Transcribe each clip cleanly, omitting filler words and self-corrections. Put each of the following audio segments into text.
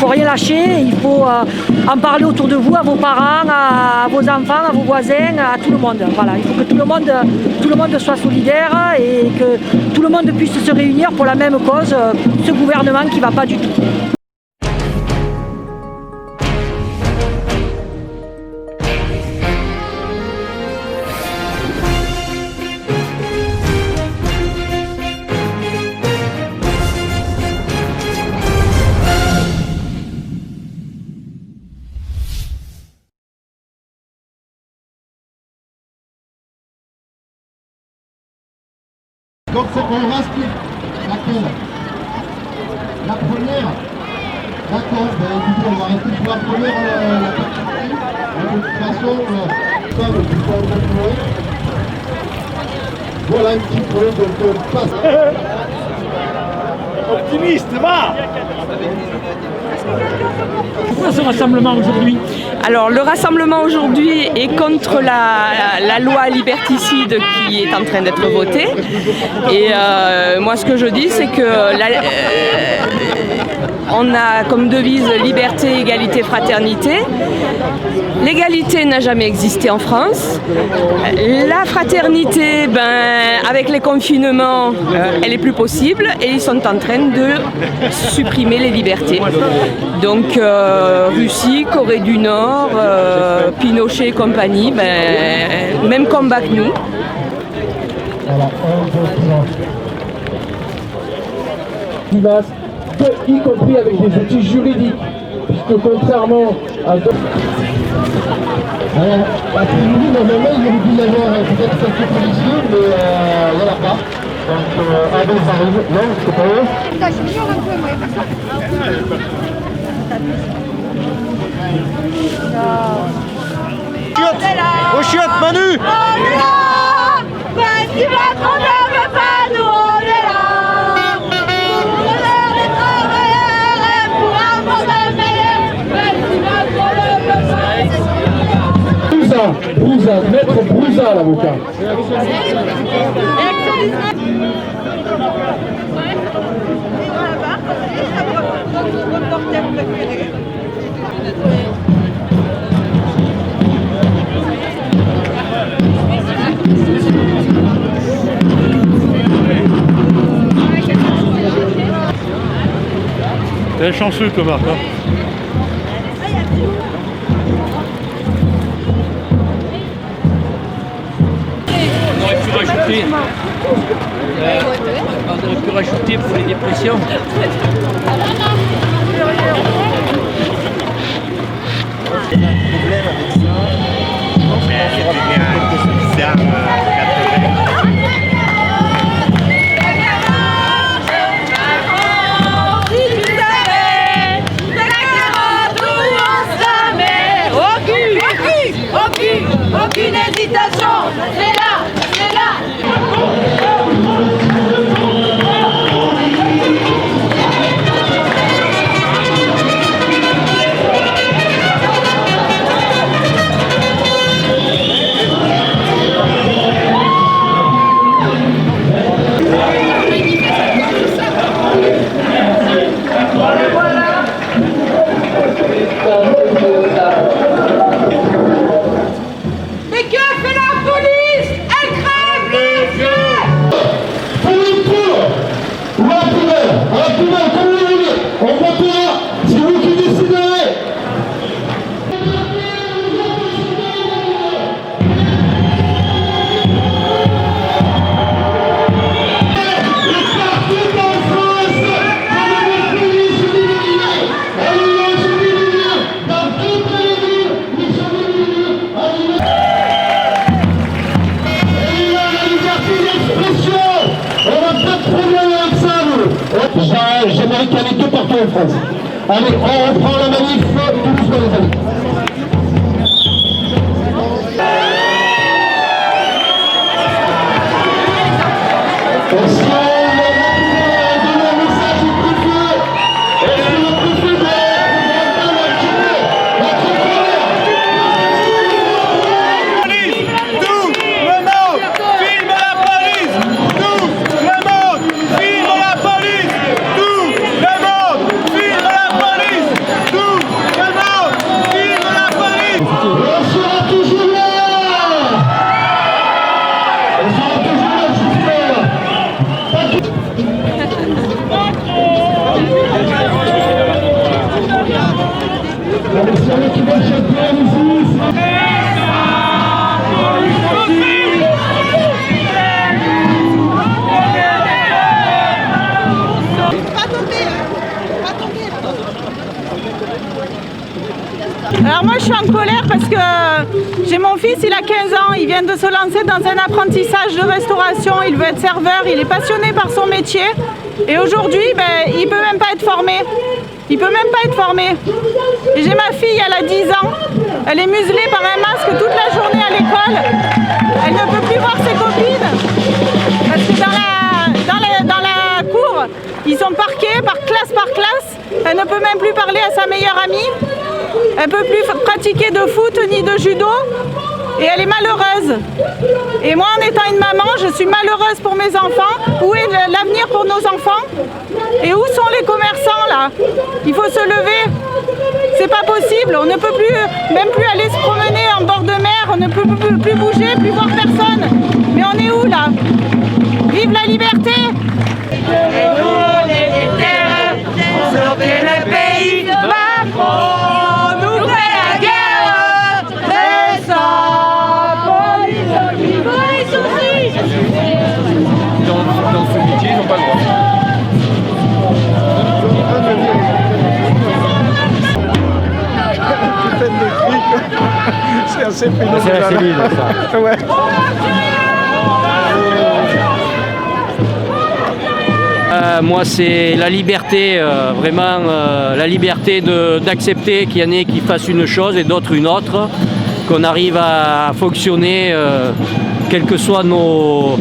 faut rien lâcher, il faut en parler autour de vous, à vos parents, à vos enfants, à vos voisins, à tout le monde. Voilà, il faut que tout le monde soit solidaire et que tout le monde puisse se réunir pour la même cause, ce gouvernement qui ne va pas du tout. Donc on reste laquelle? La première. D'accord, ben écoutez, on va rester pour la première de toute façon, ça, le plus fort de jouer. Voilà un petit peu, donc on passe. Optimiste, va! Pourquoi ce rassemblement aujourd'hui? Alors le rassemblement aujourd'hui est contre la loi liberticide qui est en train d'être votée. Et moi ce que je dis c'est que on a comme devise liberté, égalité, fraternité. L'égalité n'a jamais existé en France. La fraternité, avec les confinements, elle est plus possible et ils sont en train de supprimer les libertés. Donc Russie, Corée du Nord, Pinochet et compagnie, même combat que nous. Y compris avec des outils juridiques, puisque contrairement à d'autres... Alors, après-midi, normalement, il aurait dû y avoir peut-être quelques policiers, mais il n'y en a pas. Donc, ben, ça arrive. Non, c'est pas eux. Je suis un peu, moi, personne. Au chiottes, Manu! On est là! Ben, tu vas qu'on ne veut pas, nous, on est là! Pour les travailleurs et pour un monde meilleur, ben, tu vas qu'on ne veut pas! Brouza, maître Brouza, l'avocat. T'es chanceux Thomas. Hein. On aurait pu rajouter pour les dépressions. Aucune hésitation, c'est là, c'est là. Mais que fait la police? Elle crève les yeux! Pour le tour, ou à la poubelle, comme vous voulez, on votera, c'est vous qui déciderez. J'aimerais qu'il y en ait deux partout en France. Allez, on reprend la manif, tout doucement les amis. Alors moi je suis en colère parce que j'ai mon fils, il a 15 ans, il vient de se lancer dans un apprentissage de restauration, il veut être serveur, il est passionné par son métier et aujourd'hui il peut même pas être formé. Il peut même pas être formé. Et j'ai ma fille, elle a 10 ans, elle est muselée par un masque toute la journée à l'école, elle ne peut plus voir ses copines parce que dans la cour, ils sont parqués par classe, elle ne peut même plus parler à sa meilleure amie. Elle ne peut plus pratiquer de foot ni de judo et elle est malheureuse. Et moi, en étant une maman, je suis malheureuse pour mes enfants. Où est l'avenir pour nos enfants? Et où sont les commerçants là? Il faut se lever. C'est pas possible. On ne peut plus, même plus aller se promener en bord de mer. On ne peut plus bouger, plus voir personne. Mais on est où là? Vive la liberté! Et nous, on est des terres pour sauver le pays de Macron. Dans ce métier, ils n'ont pas le droit. C'est assez pénible. C'est assez vide, ça. Ouais. Moi, c'est la liberté, vraiment la liberté d'accepter qu'il y en ait qui fassent une chose et d'autres une autre, qu'on arrive à fonctionner, quelles que soient nos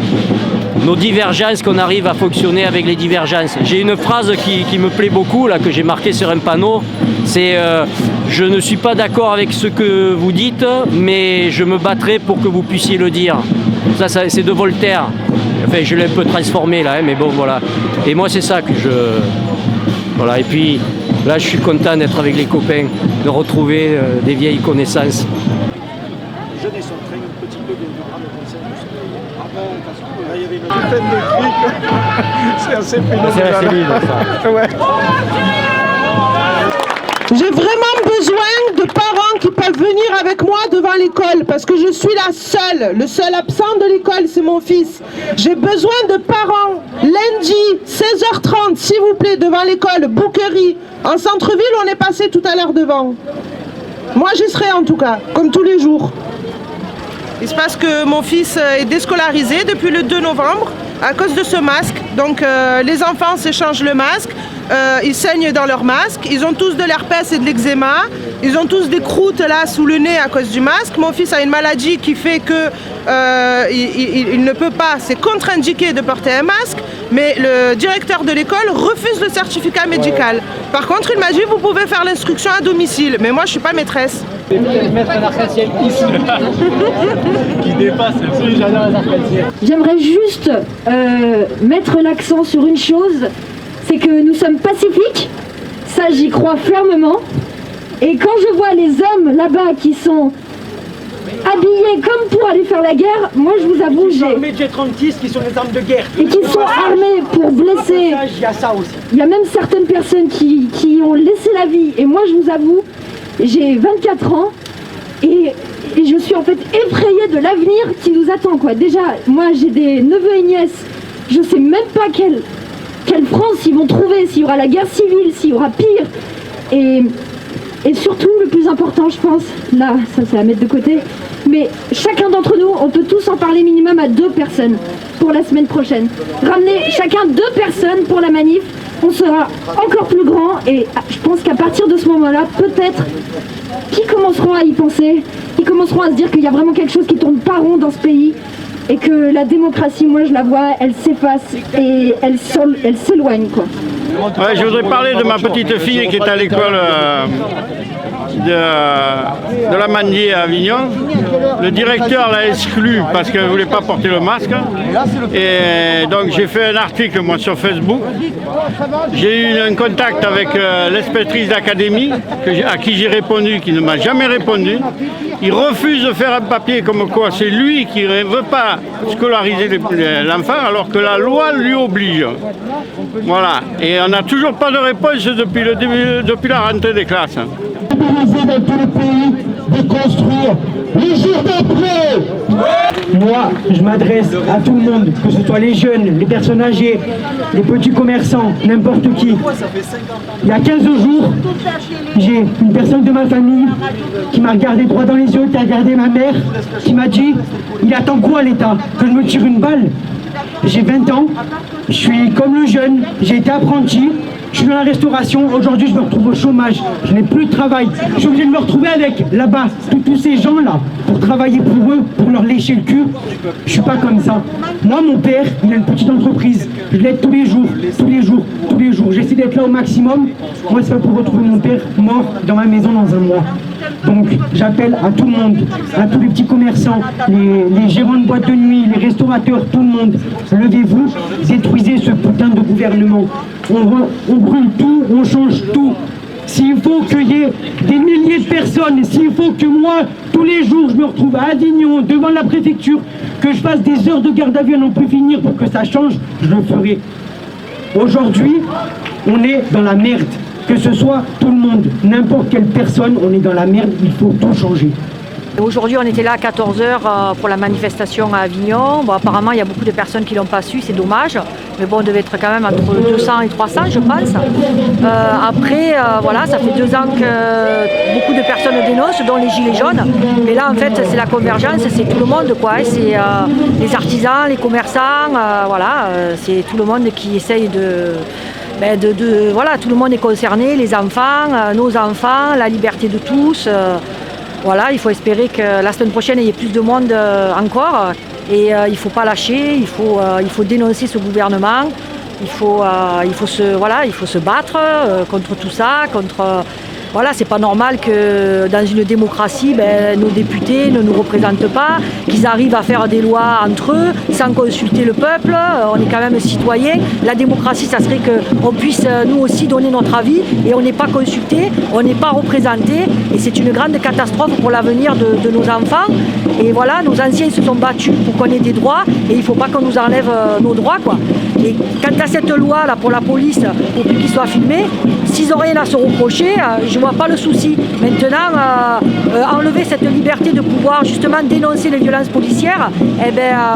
divergences, qu'on arrive à fonctionner avec les divergences. J'ai une phrase qui me plaît beaucoup, là, que j'ai marquée sur un panneau, c'est je ne suis pas d'accord avec ce que vous dites, mais je me battrai pour que vous puissiez le dire. Ça c'est de Voltaire. Enfin, je l'ai un peu transformé là, hein, mais bon, voilà. Et moi, c'est ça que je... Voilà, et puis, là, je suis content d'être avec les copains, de retrouver des vieilles connaissances. Les jeunes, ils sont très petits peu de bras de conseil. Là, il y avait une peine de clic. C'est assez pénible. C'est assez vide, ça. Ouais. J'ai vraiment besoin de parents qui peuvent venir avec moi devant l'école parce que je suis la seule, le seul absent de l'école, c'est mon fils. J'ai besoin de parents. Lundi, 16h30, s'il vous plaît, devant l'école, Bouquerie. En centre-ville, on est passé tout à l'heure devant. Moi, j'y serai en tout cas, comme tous les jours. Il se passe que mon fils est déscolarisé depuis le 2 novembre à cause de ce masque. Donc les enfants s'échangent le masque, ils saignent dans leur masque, ils ont tous de l'herpès et de l'eczéma, ils ont tous des croûtes là sous le nez à cause du masque. Mon fils a une maladie qui fait que il ne peut pas, c'est contre-indiqué de porter un masque, mais le directeur de l'école refuse le certificat médical. Par contre, il m'a dit vous pouvez faire l'instruction à domicile, mais moi je suis pas maîtresse. Mettre un arc-en-ciel ici qui dépasse. J'adore les arc-en-ciel. J'aimerais juste mettre l'accent sur une chose, c'est que nous sommes pacifiques, ça j'y crois fermement, et quand je vois les hommes là-bas qui sont habillés comme pour aller faire la guerre, moi je vous avoue, j'ai... armés de J-36 qui sont des armes de guerre. Et qui sont armés pour blesser. Il y a ça aussi. Il y a même certaines personnes qui ont laissé la vie, et moi je vous avoue, j'ai 24 ans, et je suis en fait effrayée de l'avenir qui nous attend, quoi. Déjà, moi j'ai des neveux et nièces, je sais même pas quelle France ils vont trouver, s'il y aura la guerre civile, s'il y aura pire. Et surtout, le plus important, je pense, là, ça c'est à mettre de côté, mais chacun d'entre nous, on peut tous en parler minimum à 2 personnes pour la semaine prochaine. Ramener chacun 2 personnes pour la manif, on sera encore plus grand, et je pense qu'à partir de ce moment-là, peut-être qu'ils commenceront à y penser, ils commenceront à se dire qu'il y a vraiment quelque chose qui tourne pas rond dans ce pays, et que la démocratie, moi je la vois, elle s'efface et elle s'éloigne, quoi. Ouais, je voudrais parler de ma petite fille qui est à l'école de la Mandier à Avignon. Le directeur l'a exclue parce qu'elle ne voulait pas porter le masque. Et donc j'ai fait un article moi sur Facebook. J'ai eu un contact avec l'inspectrice d'académie à qui j'ai répondu, qui ne m'a jamais répondu. Il refuse de faire un papier comme quoi c'est lui qui ne veut pas scolariser l'enfant alors que la loi lui oblige. Voilà. Et on n'a toujours pas de réponse depuis la rentrée des classes. Dans tout le pays, de construire les jours d'après. Moi, je m'adresse à tout le monde, que ce soit les jeunes, les personnes âgées, les petits commerçants, n'importe qui. Il y a 15 jours, j'ai une personne de ma famille qui m'a regardé droit dans les yeux, qui a regardé ma mère, qui m'a dit « Il attend quoi l'État? Que je me tire une balle ?» J'ai 20 ans, je suis comme le jeune, j'ai été apprenti, je suis dans la restauration, aujourd'hui je me retrouve au chômage, je n'ai plus de travail, je suis obligé de me retrouver avec là-bas, tous ces gens-là, pour travailler pour eux, pour leur lécher le cul. Je suis pas comme ça. Moi, mon père, il a une petite entreprise, je l'aide tous les jours, tous les jours, tous les jours. J'essaie d'être là au maximum. Moi, c'est pas pour retrouver mon père mort dans ma maison dans un mois. Donc j'appelle à tout le monde, à tous les petits commerçants, les gérants de boîtes de nuit, les restaurateurs, tout le monde. Levez-vous, détruisez ce putain de gouvernement. On brûle tout, on change tout. S'il faut qu'il y ait des milliers de personnes, s'il faut que moi, tous les jours, je me retrouve à Avignon, devant la préfecture, que je fasse des heures de garde à vue à n'en plus finir pour que ça change, je le ferai. Aujourd'hui, on est dans la merde. Que ce soit tout le monde, n'importe quelle personne, on est dans la merde, il faut tout changer. Aujourd'hui, on était là à 14h pour la manifestation à Avignon. Bon, apparemment, il y a beaucoup de personnes qui ne l'ont pas su, c'est dommage. Mais bon, on devait être quand même entre 200 et 300, je pense. Après, voilà, ça fait 2 ans que beaucoup de personnes dénoncent, dont les Gilets jaunes. Et là, en fait, c'est la convergence, c'est tout le monde, quoi. C'est les artisans, les commerçants, voilà, c'est tout le monde qui essaye voilà, tout le monde est concerné, les enfants, nos enfants, la liberté de tous. Voilà, il faut espérer que la semaine prochaine, il y ait plus de monde encore. Et il ne faut pas lâcher, il faut dénoncer ce gouvernement. Il faut se battre contre tout ça, Voilà, c'est pas normal que dans une démocratie, nos députés ne nous représentent pas, qu'ils arrivent à faire des lois entre eux sans consulter le peuple. On est quand même citoyens. La démocratie, ça serait qu'on puisse nous aussi donner notre avis et on n'est pas consulté, on n'est pas représenté. Et c'est une grande catastrophe pour l'avenir de nos enfants. Et voilà, nos anciens se sont battus pour qu'on ait des droits et il ne faut pas qu'on nous enlève nos droits, quoi. Et quant à cette loi là pour la police, pour plus qu'ils soient filmés, s'ils n'ont rien à se reprocher, je ne vois pas le souci. Maintenant, enlever cette liberté de pouvoir justement dénoncer les violences policières,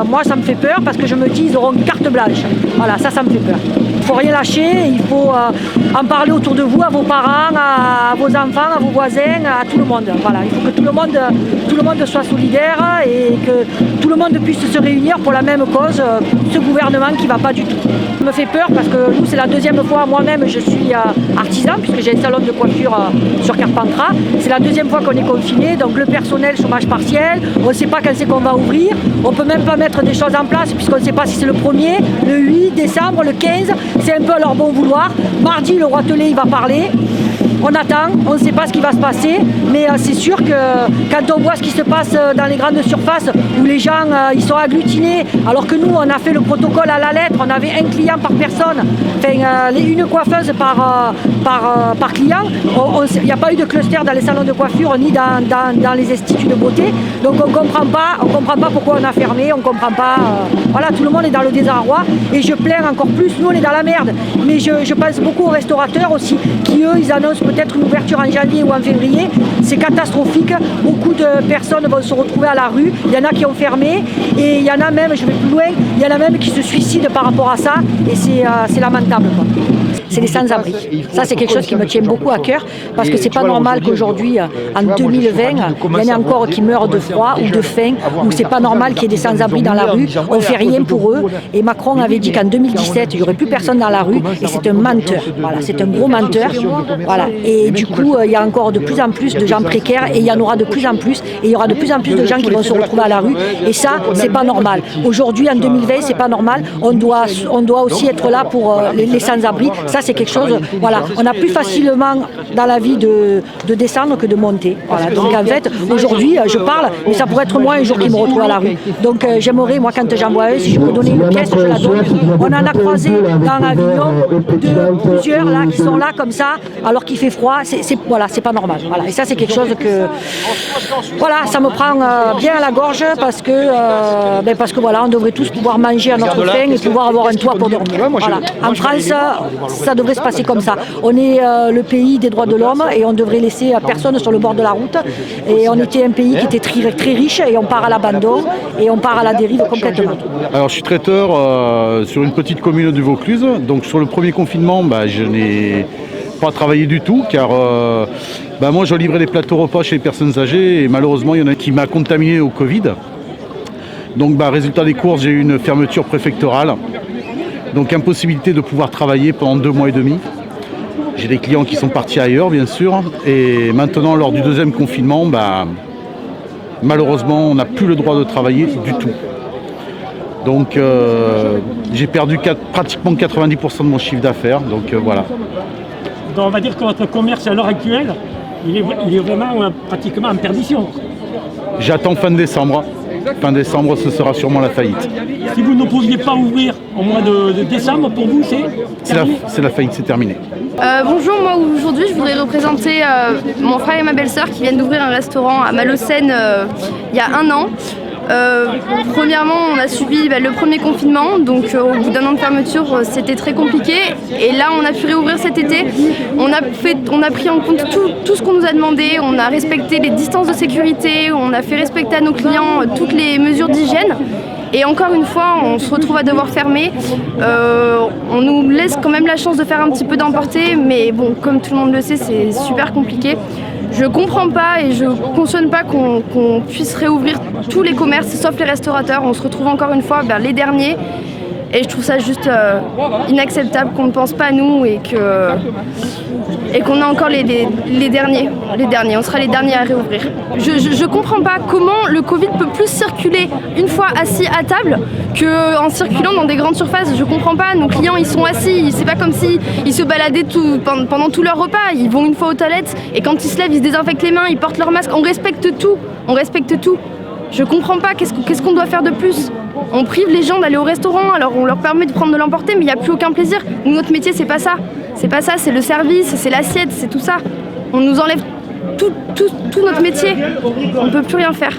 moi ça me fait peur parce que je me dis ils auront une carte blanche. Voilà, ça me fait peur. Il ne faut rien lâcher, il faut en parler autour de vous, à vos parents, à vos enfants, à vos voisins, à tout le monde. Voilà, il faut que tout le monde soit solidaire et que tout le monde puisse se réunir pour la même cause, ce gouvernement qui ne va pas du tout. Ça me fait peur parce que nous, c'est la deuxième fois, moi-même, je suis artisan puisque j'ai un salon de coiffure sur Carpentras. C'est la deuxième fois qu'on est confiné, donc le personnel, chômage partiel, on ne sait pas quand c'est qu'on va ouvrir, on ne peut même pas mettre des choses en place puisqu'on ne sait pas si c'est le 1er, le 8 décembre, le 15, c'est un peu à leur bon vouloir. Mardi, le roi Telé, il va parler. On attend, on ne sait pas ce qui va se passer, mais c'est sûr que quand on voit ce qui se passe dans les grandes surfaces où les gens ils sont agglutinés, alors que nous on a fait le protocole à la lettre, on avait un client par personne, enfin une coiffeuse par client, il n'y a pas eu de cluster dans les salons de coiffure ni dans les instituts de beauté, donc on comprend pas pourquoi on a fermé, on comprend pas, voilà, tout le monde est dans le désarroi et je plains encore plus, nous on est dans la merde, mais je pense beaucoup aux restaurateurs aussi, qui eux ils annoncent peut-être une ouverture en janvier ou en février, c'est catastrophique, beaucoup de personnes vont se retrouver à la rue, il y en a qui ont fermé et il y en a même, je vais plus loin, il y en a même qui se suicident par rapport à ça et c'est lamentable, quoi. C'est les sans-abri. Ça, c'est quelque chose qui me tient beaucoup à cœur parce que c'est pas normal qu'aujourd'hui, en 2020, il y en ait encore qui meurent de froid ou de faim, ou c'est pas normal qu'il y ait des sans-abri dans la rue. On fait rien pour eux. Et Macron avait dit qu'en 2017, il n'y aurait plus personne dans la rue et c'est un menteur. Voilà, c'est un gros menteur. Voilà. Et du coup, il y a encore de plus en plus de gens précaires et il y en aura de plus en plus. Et il y aura de plus en plus de gens qui vont se retrouver à la rue. Et ça, c'est pas normal. Aujourd'hui, en 2020, c'est pas normal. On doit aussi être là pour les sans-abri. Ça, c'est quelque chose, voilà, on a plus facilement dans la vie de descendre que de monter. Voilà. Donc en fait, aujourd'hui, je parle, mais ça pourrait être moi un jour qui me retrouve à la rue. Donc j'aimerais, moi, quand j'en vois un, si je peux donner une pièce, je la donne. On en a croisé dans Avignon plusieurs là qui sont là comme ça, alors qu'il fait froid. Voilà, c'est pas normal. Voilà. Et ça, c'est quelque chose que, voilà, ça me prend bien à la gorge parce que voilà, on devrait tous pouvoir manger à notre faim et pouvoir avoir un toit pour dormir. Voilà. En France, ça devrait se passer comme ça. On est le pays des droits de l'homme et on devrait laisser personne sur le bord de la route. Et on était un pays qui était très, très riche et on part à l'abandon et on part à la dérive complètement. Alors je suis traiteur sur une petite commune du Vaucluse. Donc sur le premier confinement, je n'ai pas travailler du tout car moi je livrais des plateaux repas chez les personnes âgées et malheureusement il y en a qui m'a contaminé au Covid. Donc résultat des courses, j'ai eu une fermeture préfectorale. Donc impossibilité de pouvoir travailler pendant 2 mois et demi. J'ai des clients qui sont partis ailleurs bien sûr. Et maintenant lors du 2e confinement, malheureusement on n'a plus le droit de travailler du tout. Donc j'ai perdu pratiquement 90% de mon chiffre d'affaires. Donc voilà. Donc on va dire que votre commerce à l'heure actuelle, il est vraiment pratiquement en perdition. J'attends fin décembre. Fin décembre, ce sera sûrement la faillite. Si vous ne pouviez pas ouvrir au mois de décembre, pour vous, c'est la faillite, c'est terminé. Bonjour, moi aujourd'hui je voudrais représenter mon frère et ma belle-sœur qui viennent d'ouvrir un restaurant à Malaucène il y a 1 an. Premièrement, on a subi le premier confinement, donc au bout d'1 an de fermeture, c'était très compliqué. Et là, on a pu réouvrir cet été. On a pris en compte tout ce qu'on nous a demandé. On a respecté les distances de sécurité. On a fait respecter à nos clients toutes les mesures d'hygiène. Et encore une fois, on se retrouve à devoir fermer. On nous laisse quand même la chance de faire un petit peu d'emporter, mais bon, comme tout le monde le sait, c'est super compliqué. Je comprends pas et je cautionne pas qu'on puisse réouvrir tous les commerces, sauf les restaurateurs. On se retrouve encore une fois les derniers. Et je trouve ça juste inacceptable qu'on ne pense pas à nous et qu'on a encore les derniers. On sera les derniers à réouvrir. Je comprends pas comment le Covid peut plus circuler une fois assis à table qu'en circulant dans des grandes surfaces. Je comprends pas, nos clients ils sont assis, c'est pas comme s'ils se baladaient pendant tout leur repas. Ils vont une fois aux toilettes et quand ils se lèvent, ils se désinfectent les mains, ils portent leur masque. On respecte tout. Je comprends pas, qu'est-ce qu'on doit faire de plus? On prive les gens d'aller au restaurant, alors on leur permet de prendre de l'emporter, mais il n'y a plus aucun plaisir. Nous, notre métier, c'est pas ça. C'est le service, c'est l'assiette, c'est tout ça. On nous enlève tout notre métier. On ne peut plus rien faire.